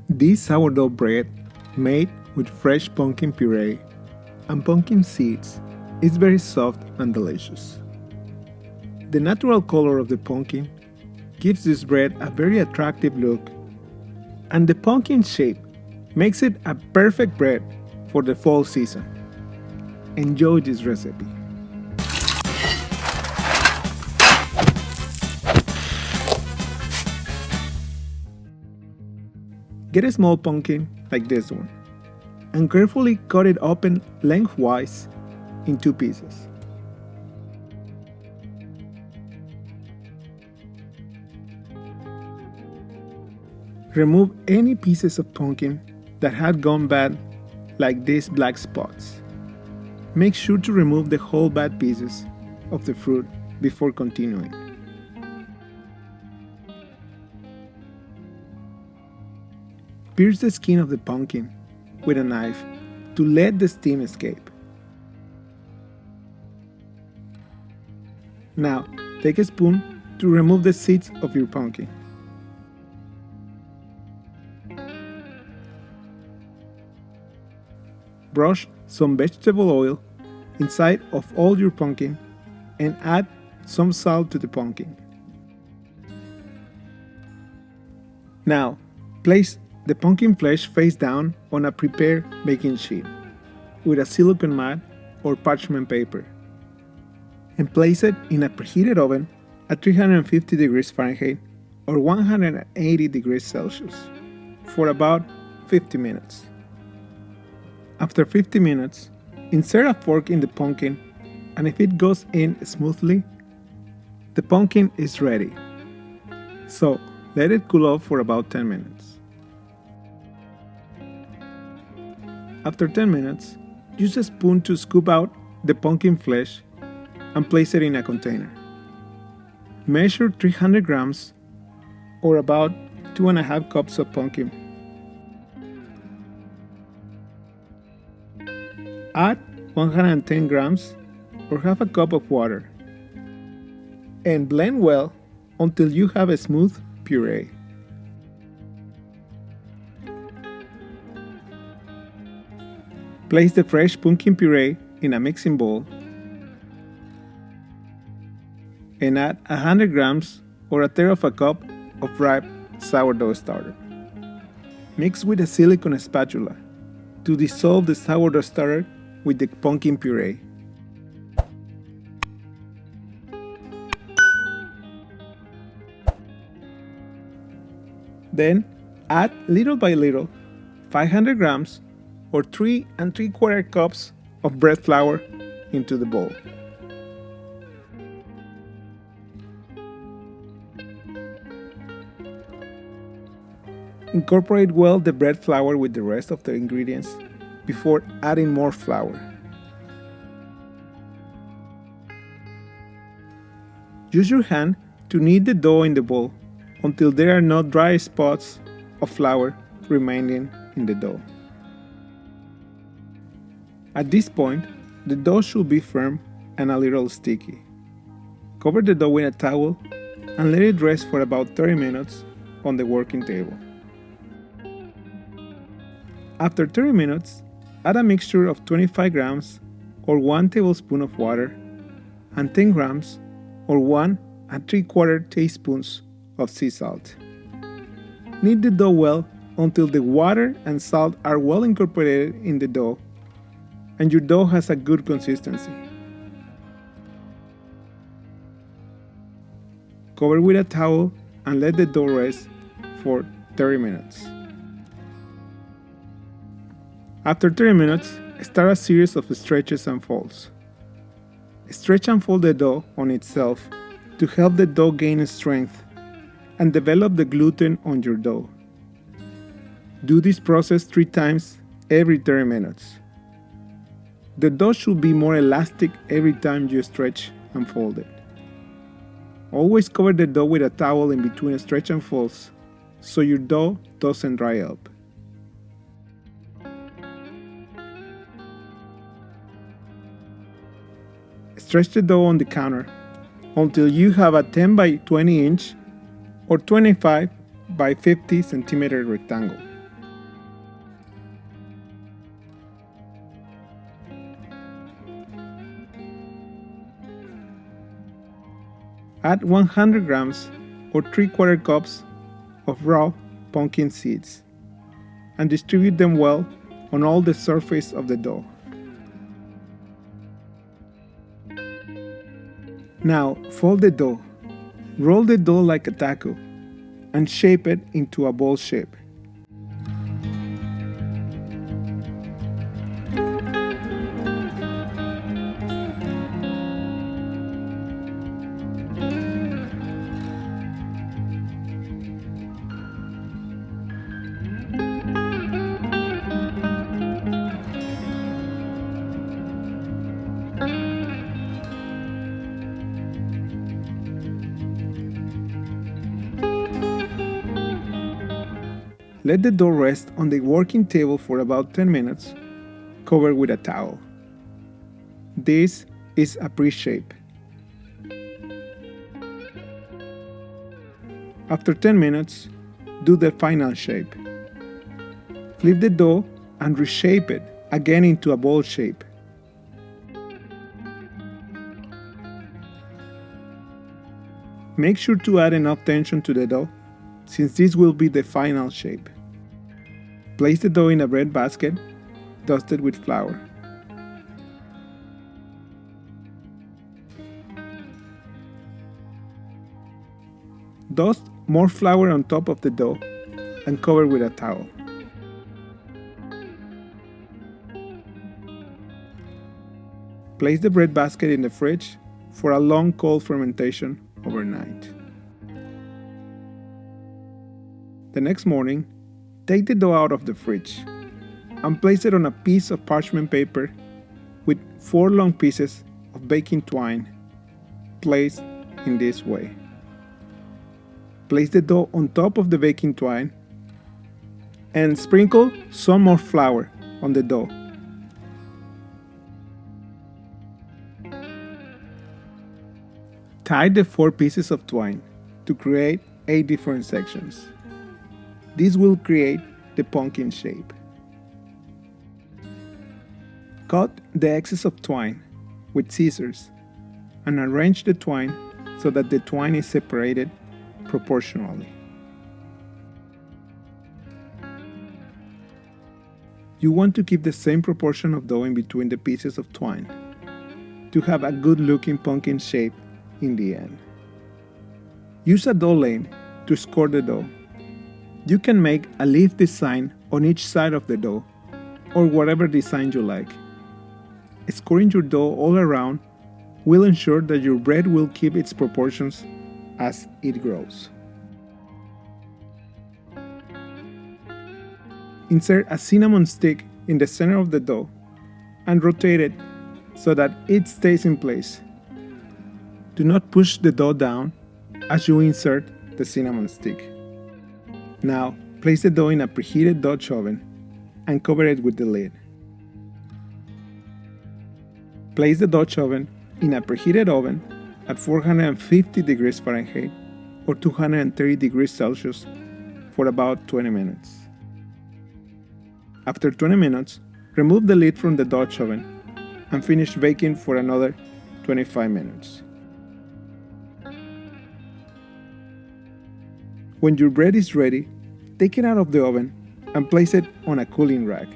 This sourdough bread, made with fresh pumpkin puree and pumpkin seeds, is very soft and delicious. The natural color of the pumpkin gives this bread a very attractive look, and the pumpkin shape makes it a perfect bread for the fall season. Enjoy this recipe. Get a small pumpkin like this one and carefully cut it open lengthwise in 2 pieces. Remove any pieces of pumpkin that had gone bad, like these black spots. Make sure to remove the whole bad pieces of the fruit before continuing. Pierce the skin of the pumpkin with a knife to let the steam escape. Now, take a spoon to remove the seeds of your pumpkin. Brush some vegetable oil inside of all your pumpkin and add some salt to the pumpkin. Now, place the pumpkin flesh face down on a prepared baking sheet with a silicone mat or parchment paper and place it in a preheated oven at 350 degrees Fahrenheit or 180 degrees Celsius for about 50 minutes. After 50 minutes, insert a fork in the pumpkin, and if it goes in smoothly, the pumpkin is ready. So let it cool off for about 10 minutes. After 10 minutes, use a spoon to scoop out the pumpkin flesh and place it in a container. Measure 300 grams or about 2.5 cups of pumpkin. Add 110 grams or half a cup of water and blend well until you have a smooth puree. Place the fresh pumpkin puree in a mixing bowl and add 100 grams or a third of a cup of ripe sourdough starter. Mix with a silicone spatula to dissolve the sourdough starter with the pumpkin puree. Then add little by little 500 grams or 3 3/4 cups of bread flour into the bowl. Incorporate well the bread flour with the rest of the ingredients before adding more flour. Use your hand to knead the dough in the bowl until there are no dry spots of flour remaining in the dough. At this point, the dough should be firm and a little sticky. Cover the dough with a towel and let it rest for about 30 minutes on the working table. After 30 minutes, add a mixture of 25 grams or 1 tablespoon of water and 10 grams or 1 3/4 teaspoons of sea salt. Knead the dough well until the water and salt are well incorporated in the dough and your dough has a good consistency. Cover with a towel and let the dough rest for 30 minutes. After 30 minutes, start a series of stretches and folds. Stretch and fold the dough on itself to help the dough gain strength and develop the gluten on your dough. Do this process 3 times every 30 minutes. The dough should be more elastic every time you stretch and fold it. Always cover the dough with a towel in between stretch and folds so your dough doesn't dry up. Stretch the dough on the counter until you have a 10 by 20 inch or 25 by 50 centimeter rectangle. Add 100 grams or 3/4 cups of raw pumpkin seeds and distribute them well on all the surface of the dough. Now fold the dough, roll the dough like a taco, and shape it into a ball shape. Let the dough rest on the working table for about 10 minutes, covered with a towel. This is a pre-shape. After 10 minutes, do the final shape. Flip the dough and reshape it again into a ball shape. Make sure to add enough tension to the dough, since this will be the final shape. Place the dough in a bread basket, dusted with flour. Dust more flour on top of the dough and cover with a towel. Place the bread basket in the fridge for a long cold fermentation overnight. The next morning, take the dough out of the fridge and place it on a piece of parchment paper with 4 long pieces of baking twine placed in this way. Place the dough on top of the baking twine and sprinkle some more flour on the dough. Tie the 4 pieces of twine to create 8 different sections. This will create the pumpkin shape. Cut the excess of twine with scissors and arrange the twine so that the twine is separated proportionally. You want to keep the same proportion of dough in between the pieces of twine to have a good looking pumpkin shape in the end. Use a dough lane to score the dough. You can make a leaf design on each side of the dough, or whatever design you like. Scoring your dough all around will ensure that your bread will keep its proportions as it grows. Insert a cinnamon stick in the center of the dough and rotate it so that it stays in place. Do not push the dough down as you insert the cinnamon stick. Now, place the dough in a preheated Dutch oven and cover it with the lid. Place the Dutch oven in a preheated oven at 450 degrees Fahrenheit or 230 degrees Celsius for about 20 minutes. After 20 minutes, remove the lid from the Dutch oven and finish baking for another 25 minutes. When your bread is ready, take it out of the oven and place it on a cooling rack.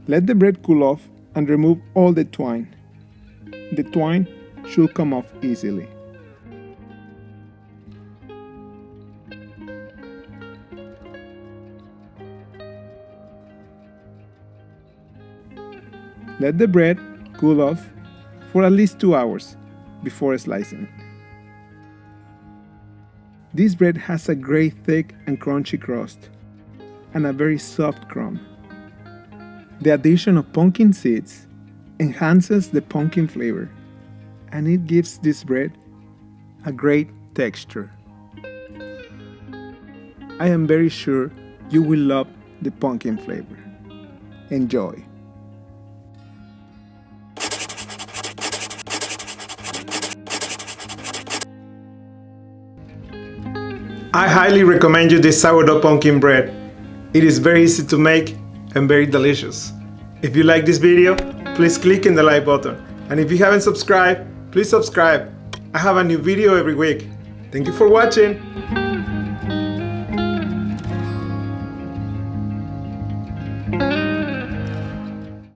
Let the bread cool off and remove all the twine. The twine should come off easily. Let the bread cool off for at least 2 hours before slicing it. This bread has a great thick and crunchy crust and a very soft crumb. The addition of pumpkin seeds enhances the pumpkin flavor, and it gives this bread a great texture. I am very sure you will love the pumpkin flavor. Enjoy! I highly recommend you this sourdough pumpkin bread. It is very easy to make and very delicious. If you like this video, please click in the like button. And if you haven't subscribed, please subscribe. I have a new video every week. Thank you for watching.